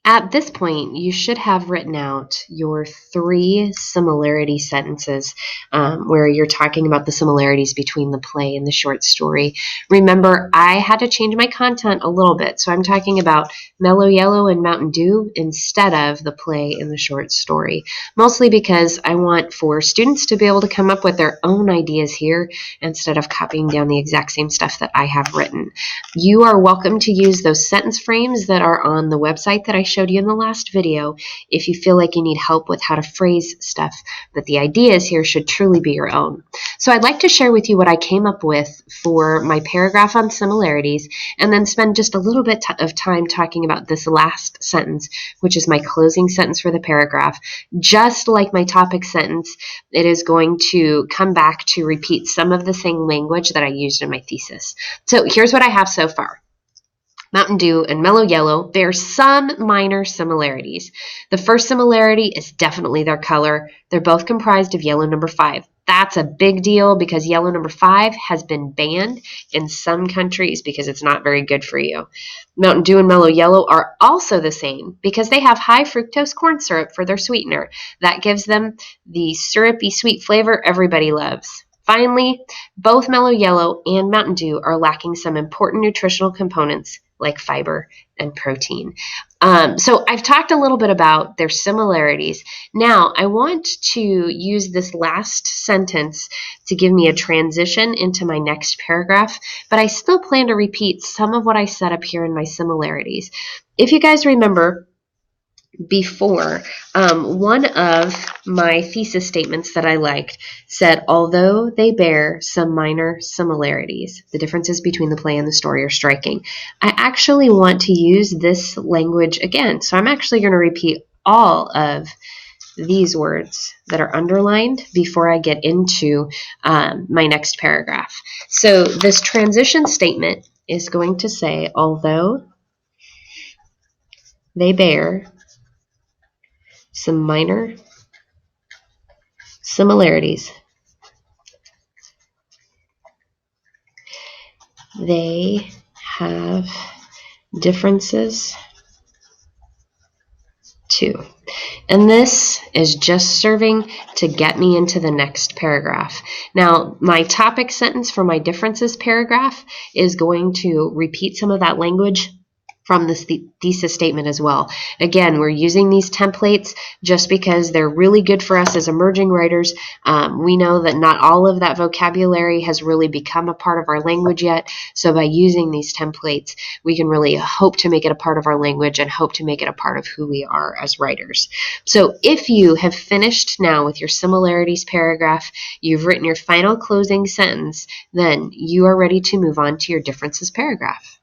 At this point, you should have written out your 3 similarity sentences where you're talking about the similarities between the play and the short story. Remember, I had to change my content a little bit, so I'm talking about Mellow Yellow and Mountain Dew instead of the play and the short story, mostly because I want for students to be able to come up with their own ideas here instead of copying down the exact same stuff that I have written. You are welcome to use those sentence frames that are on the website that I showed you in the last video if you feel like you need help with how to phrase stuff, but the ideas here should truly be your own. So I'd like to share with you what I came up with for my paragraph on similarities, and then spend just a little bit of time talking about this last sentence, which is my closing sentence for the paragraph. Just like my topic sentence, it is going to come back to repeat some of the same language that I used in my thesis. So here's what I have so far. Mountain Dew and Mellow Yellow bear some minor similarities. The first similarity is definitely their color. They're both comprised of yellow number 5. That's a big deal because yellow number 5 has been banned in some countries because it's not very good for you. Mountain Dew and Mellow Yellow are also the same because they have high fructose corn syrup for their sweetener. That gives them the syrupy sweet flavor everybody loves. Finally, both Mellow Yellow and Mountain Dew are lacking some important nutritional components like fiber and protein. So I've talked a little bit about their similarities. Now I want to use this last sentence to give me a transition into my next paragraph, but I still plan to repeat some of what I said up here in my similarities. If you guys remember, before, one of my thesis statements that I liked said, although they bear some minor similarities, the differences between the play and the story are striking. I actually want to use this language again. So I'm actually going to repeat all of these words that are underlined before I get into my next paragraph. So this transition statement is going to say, although they bear some minor similarities, they have differences too. And this is just serving to get me into the next paragraph. Now, my topic sentence for my differences paragraph is going to repeat some of that language from this thesis statement as well. Again, we're using these templates just because they're really good for us as emerging writers. We know that not all of that vocabulary has really become a part of our language yet. So by using these templates, we can really hope to make it a part of our language and hope to make it a part of who we are as writers. So if you have finished now with your similarities paragraph, you've written your final closing sentence, then you are ready to move on to your differences paragraph.